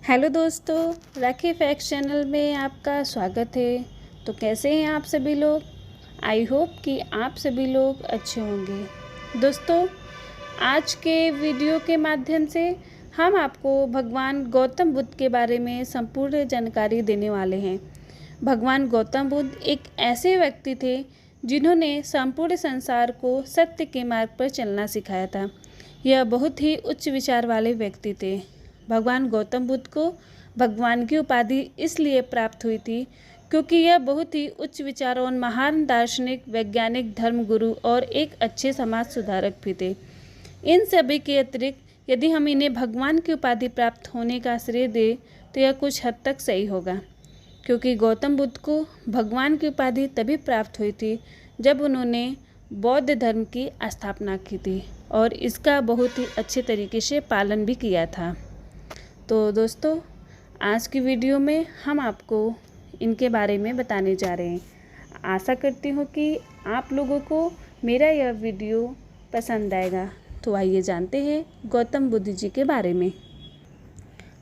Hello दोस्तों, राखी facts channel में आपका स्वागत है। तो कैसे हैं आप सभी लोग? आई होप कि आप सभी लोग अच्छे होंगे। दोस्तों, आज के वीडियो के माध्यम से हम आपको भगवान गौतम बुद्ध के बारे में संपूर्ण जानकारी देने वाले हैं। भगवान गौतम बुद्ध एक ऐसे व्यक्ति थे जिन्होंने संपूर्ण संसार को सत्य के मार्ग पर चलना सिखाया था। यह बहुत ही उच्च विचार वाले व्यक्ति थे। भगवान गौतम बुद्ध को भगवान की उपाधि इसलिए प्राप्त हुई थी क्योंकि यह बहुत ही उच्च विचारों और महान दार्शनिक, वैज्ञानिक, धर्मगुरु और एक अच्छे समाज सुधारक भी थे। इन सभी के अतिरिक्त यदि हम इन्हें भगवान की उपाधि प्राप्त होने का श्रेय दें तो यह कुछ हद तक सही होगा, क्योंकि गौतम बुद्ध को भगवान की उपाधि तभी प्राप्त हुई थी जब उन्होंने बौद्ध धर्म की स्थापना की थी और इसका बहुत ही अच्छे तरीके से पालन भी किया था। तो दोस्तों, आज की वीडियो में हम आपको इनके बारे में बताने जा रहे हैं। आशा करती हूँ कि आप लोगों को मेरा यह वीडियो पसंद आएगा। तो आइए जानते हैं गौतम बुद्ध जी के बारे में।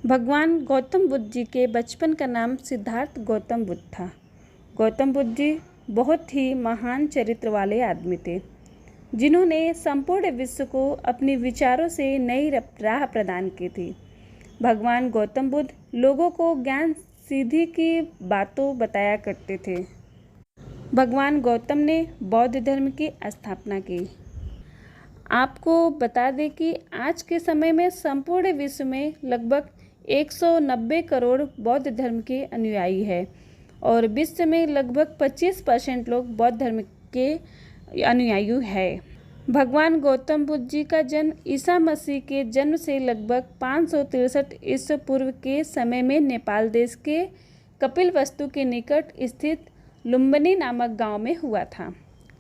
भगवान गौतम बुद्ध जी के बचपन का नाम सिद्धार्थ गौतम बुद्ध था। गौतम बुद्ध जी बहुत ही महान चरित्र वाले आदमी थे, जिन्होंने संपूर्ण विश्व को अपने विचारों से नई राह प्रदान की थी। भगवान गौतम बुद्ध लोगों को ज्ञान सिद्धि की बातों बताया करते थे। भगवान गौतम ने बौद्ध धर्म की स्थापना की। आपको बता दें कि आज के समय में संपूर्ण विश्व में लगभग 190 करोड़ बौद्ध धर्म के अनुयायी है और विश्व में लगभग 25% लोग बौद्ध धर्म के अनुयायी हैं। भगवान गौतम बुद्ध जी का जन्म ईसा मसीह के जन्म से लगभग 563 ईस्वी पूर्व के समय में नेपाल देश के कपिलवस्तु के निकट स्थित लुम्बिनी नामक गांव में हुआ था।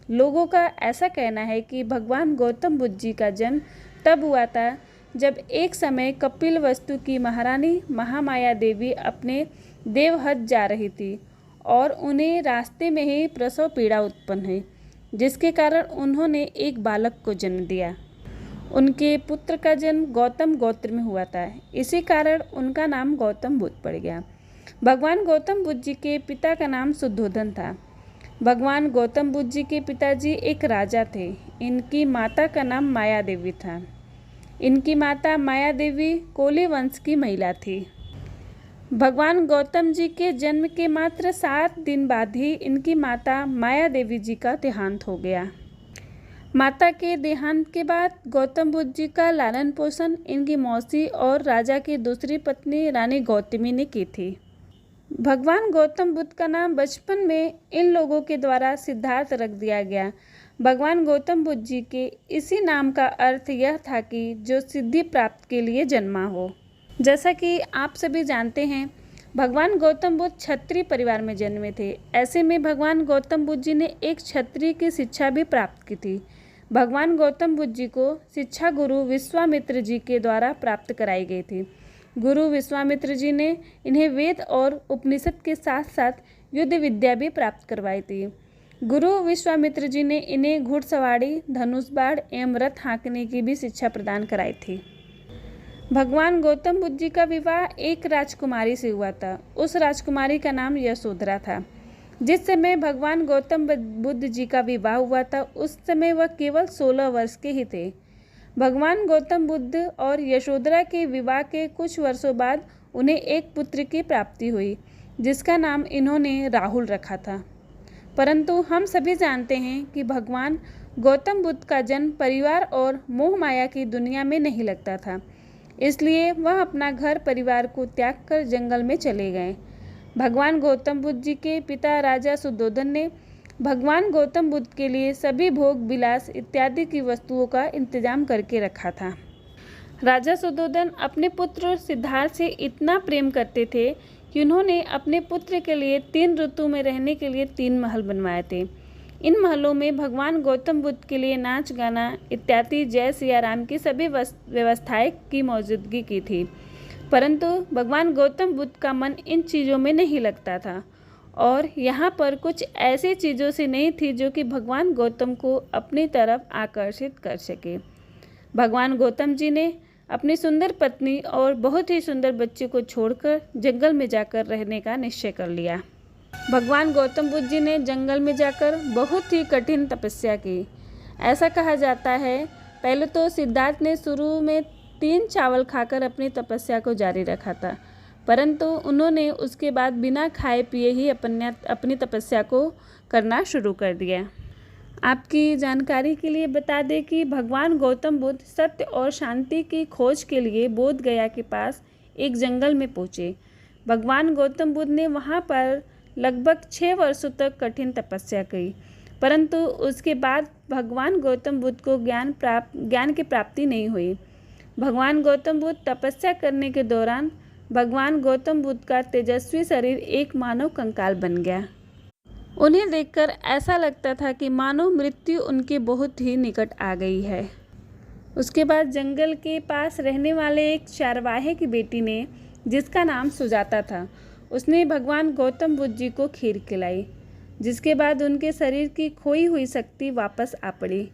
लोगों का ऐसा कहना है कि भगवान गौतम बुद्ध जी का जन्म तब हुआ था जब एक समय कपिलवस्तु की महारानी महामाया देवी अपने देवहज जा रही थी और उन्हें रास्ते में ही प्रसव पीड़ा उत्पन्न हुई, जिसके कारण उन्होंने एक बालक को जन्म दिया। उनके पुत्र का जन्म गौतम गोत्र में हुआ था, इसी कारण उनका नाम गौतम बुद्ध पड़ गया। भगवान गौतम बुद्ध जी के पिता का नाम शुद्धोधन था। भगवान गौतम बुद्ध जी के पिताजी एक राजा थे। इनकी माता का नाम माया देवी था। इनकी माता माया देवी कोली वंश की महिला थी। भगवान गौतम जी के जन्म के मात्र 7 दिन बाद ही इनकी माता माया देवी जी का देहांत हो गया। माता के देहांत के बाद गौतम बुद्ध जी का लालन पोषण इनकी मौसी और राजा की दूसरी पत्नी रानी गौतमी ने की थी। भगवान गौतम बुद्ध का नाम बचपन में इन लोगों के द्वारा सिद्धार्थ रख दिया गया। भगवान गौतम बुद्ध जी के इसी नाम का अर्थ यह था कि जो सिद्धि प्राप्त के लिए जन्मा हो। जैसा कि आप सभी जानते हैं, भगवान गौतम बुद्ध क्षत्रिय परिवार में जन्मे थे। ऐसे में भगवान गौतम बुद्ध जी ने एक क्षत्रिय की शिक्षा भी प्राप्त की थी। भगवान गौतम बुद्ध जी को शिक्षा गुरु विश्वामित्र जी के द्वारा प्राप्त कराई गई थी। गुरु विश्वामित्र जी ने इन्हें वेद और उपनिषद के साथ साथ युद्ध विद्या भी प्राप्त करवाई थी। गुरु विश्वामित्र जी ने इन्हें घुड़सवारी, धनुष बाण एवं रथ हाँकने की भी शिक्षा प्रदान कराई थी। भगवान गौतम बुद्ध जी का विवाह एक राजकुमारी से हुआ था। उस राजकुमारी का नाम यशोधरा था। जिस समय भगवान गौतम बुद्ध जी का विवाह हुआ था उस समय वह केवल 16 वर्ष के ही थे। भगवान गौतम बुद्ध और यशोधरा के विवाह के कुछ वर्षों बाद उन्हें एक पुत्र की प्राप्ति हुई, जिसका नाम इन्होंने राहुल रखा था। परंतु हम सभी जानते हैं कि भगवान गौतम बुद्ध का जन्म परिवार और मोह माया की दुनिया में नहीं लगता था, इसलिए वह अपना घर परिवार को त्याग कर जंगल में चले गए। भगवान गौतम बुद्ध जी के पिता राजा शुद्धोधन ने भगवान गौतम बुद्ध के लिए सभी भोग विलास इत्यादि की वस्तुओं का इंतजाम करके रखा था। राजा शुद्धोधन अपने पुत्र सिद्धार्थ से इतना प्रेम करते थे कि उन्होंने अपने पुत्र के लिए 3 ऋतु में रहने के लिए 3 महल बनवाए थे। इन महलों में भगवान गौतम बुद्ध के लिए नाच गाना इत्यादि जय सिया राम की सभी व्यवस्थाएं की मौजूदगी की थी, परंतु भगवान गौतम बुद्ध का मन इन चीज़ों में नहीं लगता था और यहाँ पर कुछ ऐसी चीज़ों से नहीं थी जो कि भगवान गौतम को अपनी तरफ आकर्षित कर सके। भगवान गौतम जी ने अपनी सुंदर पत्नी और बहुत ही सुंदर बच्चे को छोड़कर जंगल में जाकर रहने का निश्चय कर लिया। भगवान गौतम बुद्ध जी ने जंगल में जाकर बहुत ही कठिन तपस्या की। ऐसा कहा जाता है, पहले तो सिद्धार्थ ने शुरू में 3 चावल खाकर अपनी तपस्या को जारी रखा था, परंतु उन्होंने उसके बाद बिना खाए पिए ही अपनी तपस्या को करना शुरू कर दिया। आपकी जानकारी के लिए बता दें कि भगवान गौतम बुद्ध सत्य और शांति की खोज के लिए बोध गया के पास एक जंगल में पहुँचे। भगवान गौतम बुद्ध ने वहाँ पर लगभग 6 वर्षों तक कठिन तपस्या की, परंतु उसके बाद भगवान गौतम बुद्ध को ज्ञान की प्राप्ति नहीं हुई। भगवान गौतम बुद्ध तपस्या करने के दौरान भगवान गौतम बुद्ध का तेजस्वी शरीर एक मानव कंकाल बन गया। उन्हें देखकर ऐसा लगता था कि मानो मृत्यु उनके बहुत ही निकट आ गई है। उसके बाद जंगल के पास रहने वाले एक चरवाहे की बेटी ने, जिसका नाम सुजाता था, उसने भगवान गौतम बुद्ध जी को खीर खिलाई, जिसके बाद उनके शरीर की खोई हुई शक्ति वापस आ पड़ी।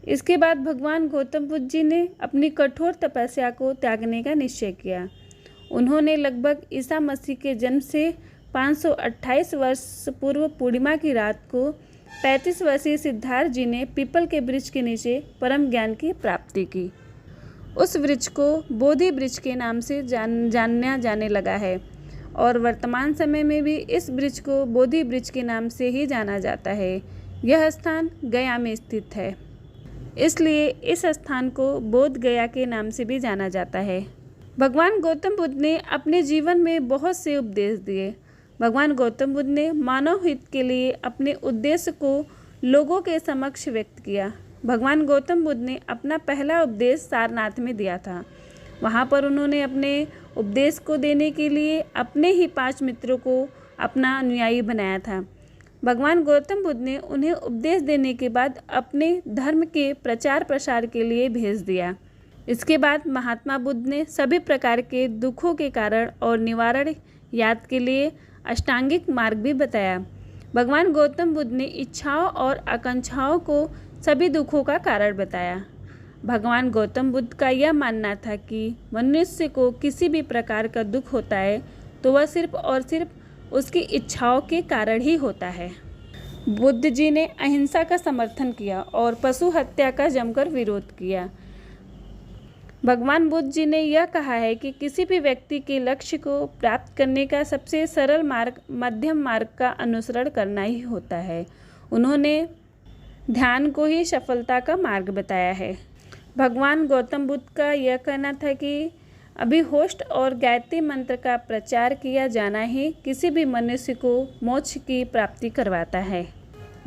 इसके बाद भगवान गौतम बुद्ध जी ने अपनी कठोर तपस्या को त्यागने का निश्चय किया। उन्होंने लगभग ईसा मसीह के जन्म से 528 वर्ष पूर्व पूर्णिमा की रात को 35 वर्षीय सिद्धार्थ जी ने पीपल के वृक्ष के नीचे परम ज्ञान की प्राप्ति की। उस वृक्ष को बोधि वृक्ष के नाम से जाना जाने लगा है और वर्तमान समय में भी इस वृक्ष को बोधि वृक्ष के नाम से ही जाना जाता है। यह स्थान गया में स्थित है, इसलिए इस स्थान को बोध गया के नाम से भी जाना जाता है। भगवान गौतम बुद्ध ने अपने जीवन में बहुत से उपदेश दिए। भगवान गौतम बुद्ध ने मानव हित के लिए अपने उद्देश्य को लोगों के समक्ष व्यक्त किया। भगवान गौतम बुद्ध ने अपना पहला उपदेश सारनाथ में दिया था। वहाँ पर उन्होंने अपने उपदेश को देने के लिए अपने ही 5 मित्रों को अपना अनुयायी बनाया था। भगवान गौतम बुद्ध ने उन्हें उपदेश देने के बाद अपने धर्म के प्रचार प्रसार के लिए भेज दिया। इसके बाद महात्मा बुद्ध ने सभी प्रकार के दुखों के कारण और निवारण याद के लिए अष्टांगिक मार्ग भी बताया। भगवान गौतम बुद्ध ने इच्छाओं और आकांक्षाओं को सभी दुखों का कारण बताया। भगवान गौतम बुद्ध का यह मानना था कि मनुष्य को किसी भी प्रकार का दुख होता है तो वह सिर्फ और सिर्फ उसकी इच्छाओं के कारण ही होता है। बुद्ध जी ने अहिंसा का समर्थन किया और पशु हत्या का जमकर विरोध किया। भगवान बुद्ध जी ने यह कहा है कि किसी भी व्यक्ति के लक्ष्य को प्राप्त करने का सबसे सरल मार्ग मध्यम मार्ग का अनुसरण करना ही होता है। उन्होंने ध्यान को ही सफलता का मार्ग बताया है। भगवान गौतम बुद्ध का यह कहना था कि अभिहोष्ट और गायत्री मंत्र का प्रचार किया जाना ही किसी भी मनुष्य को मोक्ष की प्राप्ति करवाता है।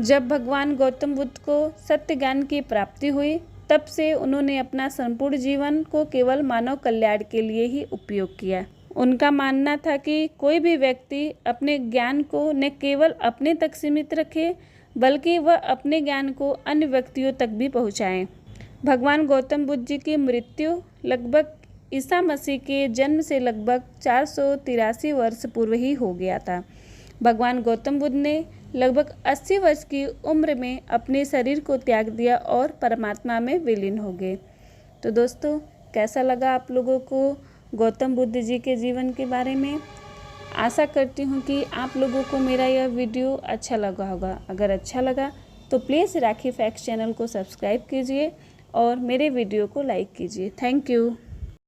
जब भगवान गौतम बुद्ध को सत्य ज्ञान की प्राप्ति हुई, तब से उन्होंने अपना संपूर्ण जीवन को केवल मानव कल्याण के लिए ही उपयोग किया। उनका मानना था कि कोई भी व्यक्ति अपने ज्ञान को न केवल अपने तक सीमित रखे, बल्कि वह अपने ज्ञान को अन्य व्यक्तियों तक भी पहुँचाए। भगवान गौतम बुद्ध जी की मृत्यु लगभग ईसा मसीह के जन्म से लगभग 483 वर्ष पूर्व ही हो गया था। भगवान गौतम बुद्ध ने लगभग 80 वर्ष की उम्र में अपने शरीर को त्याग दिया और परमात्मा में विलीन हो गए। तो दोस्तों, कैसा लगा आप लोगों को गौतम बुद्ध जी के जीवन के बारे में? आशा करती हूँ कि आप लोगों को मेरा यह वीडियो अच्छा लगा होगा। अगर अच्छा लगा तो प्लीज़ राखी फैक्ट्स चैनल को सब्सक्राइब कीजिए और मेरे वीडियो को लाइक कीजिए। Thank you.